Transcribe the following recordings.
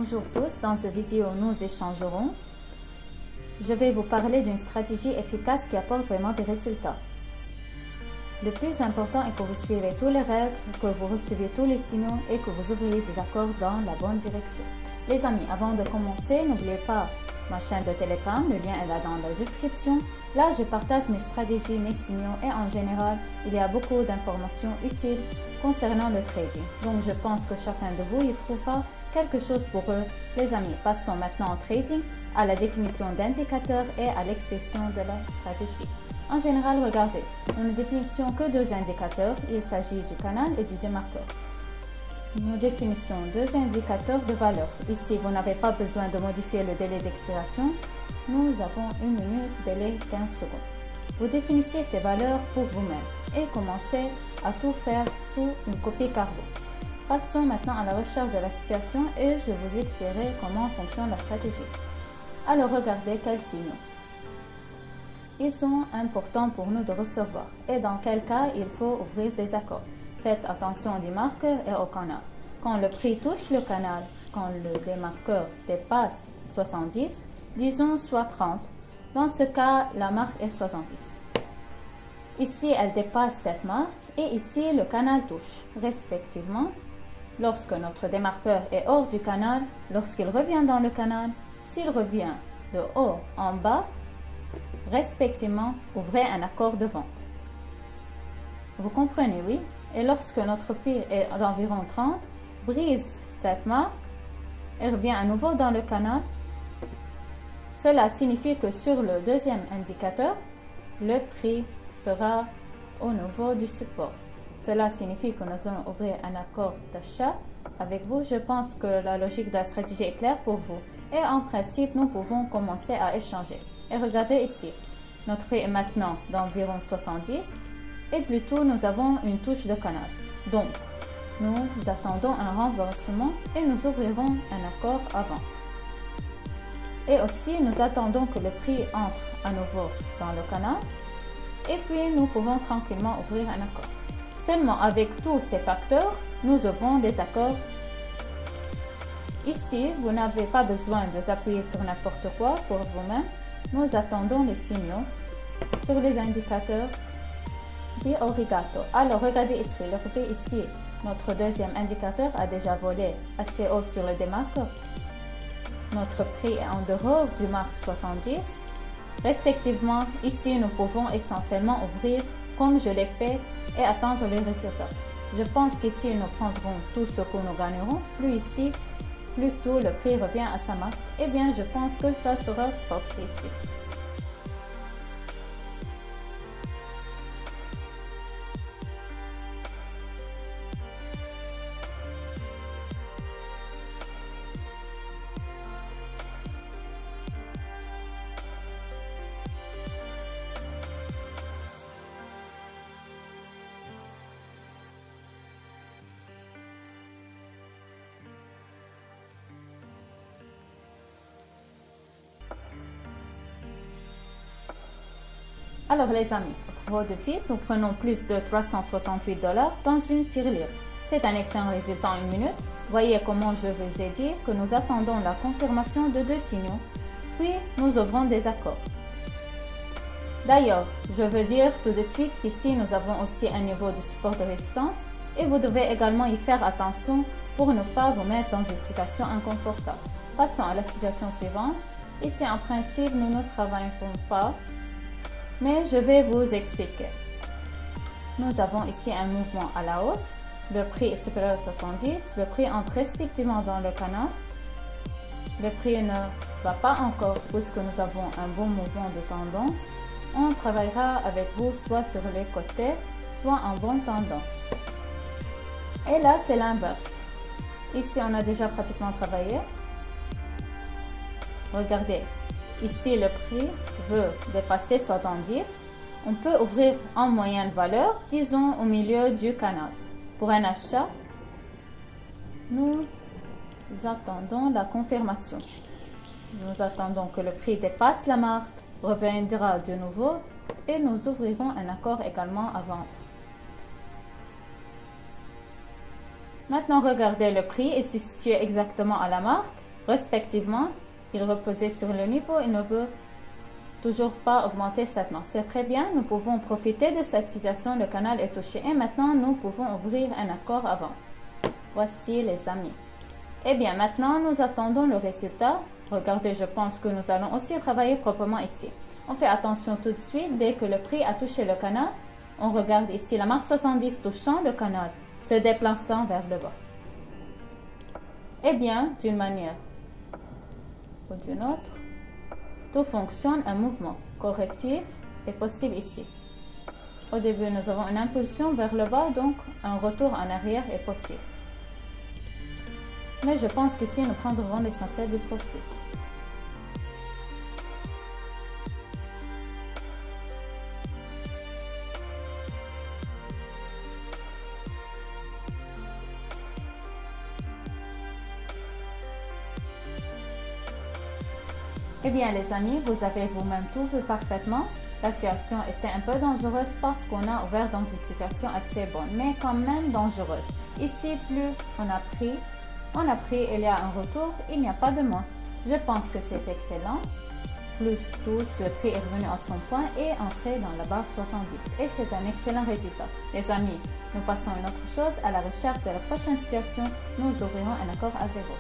Bonjour tous, dans cette vidéo nous échangerons. Je vais vous parler d'une stratégie efficace qui apporte vraiment des résultats. Le plus important est que vous suivez toutes les règles, que vous receviez tous les signaux et que vous ouvriez des accords dans la bonne direction. Les amis, avant de commencer, n'oubliez pas ma chaîne de Telegram, le lien est là dans la description. Là, je partage mes stratégies, mes signaux et en général, il y a beaucoup d'informations utiles concernant le trading. Donc, je pense que chacun de vous y trouvera quelque chose pour eux. Les amis, passons maintenant au trading, à la définition d'indicateurs et à l'expression de la stratégie. En général, regardez, nous ne définissons que deux indicateurs. Il s'agit du canal et du démarqueur. Nous définissons deux indicateurs de valeur. Ici, vous n'avez pas besoin de modifier le délai d'expiration. Nous avons 1 minute, délai 15 secondes. Vous définissez ces valeurs pour vous-même et commencez à tout faire sous une copie carreau. Passons maintenant à la recherche de la situation et je vous expliquerai comment fonctionne la stratégie. Alors, regardez quels signaux. Ils sont importants pour nous de recevoir et dans quel cas il faut ouvrir des accords. Faites attention aux démarqueurs et au canal. Quand le prix touche le canal, quand le démarqueur dépasse 70, disons soit 30, dans ce cas, la marque est 70. Ici, elle dépasse cette marque et ici, le canal touche, respectivement. Lorsque notre démarqueur est hors du canal, lorsqu'il revient dans le canal, s'il revient de haut en bas, respectivement, ouvrez un accord de vente. Vous comprenez, oui? Et lorsque notre prix est d'environ 30, brise cette marque et revient à nouveau dans le canal. Cela signifie que sur le deuxième indicateur, le prix sera au niveau du support. Cela signifie que nous allons ouvrir un accord d'achat avec vous. Je pense que la logique de la stratégie est claire pour vous. Et en principe, nous pouvons commencer à échanger. Et regardez ici, notre prix est maintenant d'environ 70 et plutôt nous avons une touche de canal. Donc, nous attendons un renversement et nous ouvrirons un accord avant. Et aussi, nous attendons que le prix entre à nouveau dans le canal et puis nous pouvons tranquillement ouvrir un accord. Seulement avec tous ces facteurs, nous ouvrons des accords. Ici, vous n'avez pas besoin de vous appuyer sur n'importe quoi pour vous-même. Nous attendons les signaux sur les indicateurs et origato. Alors, regardez ici, notre deuxième indicateur a déjà volé assez haut sur le démarqueur. Notre prix est en dehors du marque 70. Respectivement, ici, nous pouvons essentiellement ouvrir comme je l'ai fait et attendre les résultats. Je pense qu'ici, nous prendrons tout ce que nous gagnerons. Plus ici, plus tôt le prix revient à sa marque. Eh bien, je pense que ça sera propre ici. Alors les amis, à propos de FIT, nous prenons plus de 368 $ dans une tirelire. C'est un excellent résultat en 1 minute. Voyez comment je vous ai dit que nous attendons la confirmation de deux signaux, puis nous ouvrons des accords. D'ailleurs, je veux dire tout de suite qu'ici nous avons aussi un niveau de support de résistance et vous devez également y faire attention pour ne pas vous mettre dans une situation inconfortable. Passons à la situation suivante. Ici en principe, nous ne travaillons pas. Mais je vais vous expliquer. Nous avons ici un mouvement à la hausse. Le prix est supérieur à 70. Le prix entre respectivement dans le canal. Le prix ne va pas encore puisque nous avons un bon mouvement de tendance. On travaillera avec vous soit sur les côtés, soit en bonne tendance. Et là, c'est l'inverse. Ici, on a déjà pratiquement travaillé. Regardez. Ici, le prix veut dépasser 70. On peut ouvrir en moyenne valeur, disons au milieu du canal. Pour un achat, nous attendons la confirmation. Nous attendons que le prix dépasse la marque, reviendra de nouveau et nous ouvrirons un accord également à vendre. Maintenant, regardez le prix est situé exactement à la marque respectivement. Il reposait sur le niveau et ne veut toujours pas augmenter cette main. C'est très bien, nous pouvons profiter de cette situation. Le canal est touché et maintenant nous pouvons ouvrir un accord avant. Voici les amis. Eh bien, maintenant nous attendons le résultat. Regardez, je pense que nous allons aussi travailler proprement ici. On fait attention tout de suite dès que le prix a touché le canal. On regarde ici la marque 70 touchant le canal, se déplaçant vers le bas. Eh bien, d'une manière ou d'une autre, tout fonctionne, un mouvement correctif est possible ici. Au début, nous avons une impulsion vers le bas, donc un retour en arrière est possible. Mais je pense qu'ici, nous prendrons l'essentiel du profit. Eh bien les amis, vous avez vous-même tout vu parfaitement. La situation était un peu dangereuse parce qu'on a ouvert dans une situation assez bonne, mais quand même dangereuse. Ici, plus on a pris, il y a un retour, il n'y a pas de moins. Je pense que c'est excellent. Plus tout, le prix est revenu à son point et entré dans la barre 70. Et c'est un excellent résultat. Les amis, nous passons à une autre chose. À la recherche de la prochaine situation, nous ouvrirons un accord à zéro.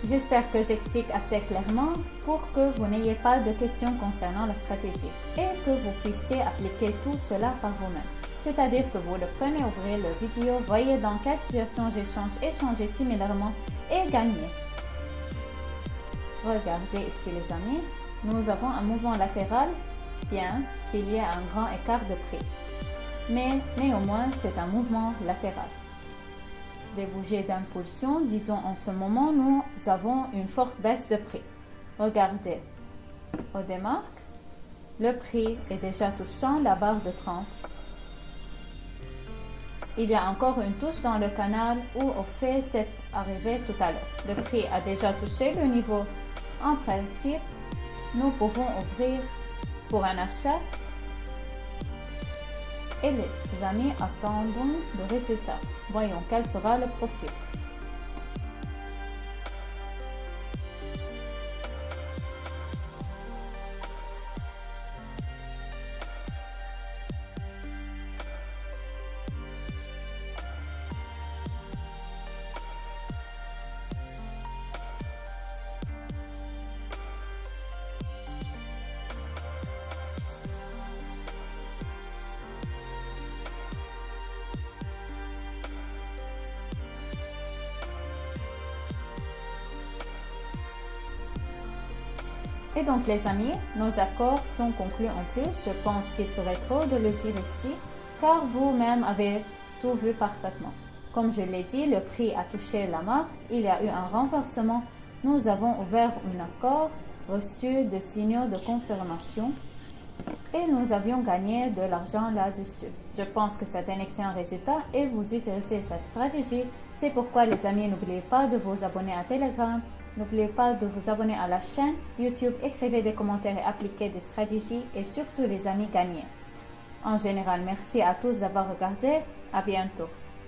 J'espère que j'explique assez clairement pour que vous n'ayez pas de questions concernant la stratégie et que vous puissiez appliquer tout cela par vous-même. C'est-à-dire que vous le prenez, ouvrez la vidéo, voyez dans quelle situation j'échange, échangez similairement et gagnez. Regardez ici les amis, nous avons un mouvement latéral, bien qu'il y ait un grand écart de prix. Mais néanmoins, c'est un mouvement latéral. Des bougies d'impulsion, disons en ce moment, nous avons une forte baisse de prix. Regardez, au démarque, le prix est déjà touchant la barre de 30. Il y a encore une touche dans le canal où on fait cette arrivée tout à l'heure. Le prix a déjà touché le niveau. En principe, nous pouvons ouvrir pour un achat. Et les amis, attendons le résultat. Voyons quel sera le profit. Et donc les amis, nos accords sont conclus en plus. Je pense qu'il serait trop de le dire ici, car vous-même avez tout vu parfaitement. Comme je l'ai dit, le prix a touché la marque, il y a eu un renversement. Nous avons ouvert un accord, reçu de signaux de confirmation et nous avions gagné de l'argent là-dessus. Je pense que c'est un excellent résultat et vous utilisez cette stratégie. C'est pourquoi les amis, n'oubliez pas de vous abonner à Telegram. N'oubliez pas de vous abonner à la chaîne YouTube, écrivez des commentaires et appliquez des stratégies et surtout les amis gagnez. En général, merci à tous d'avoir regardé. À bientôt.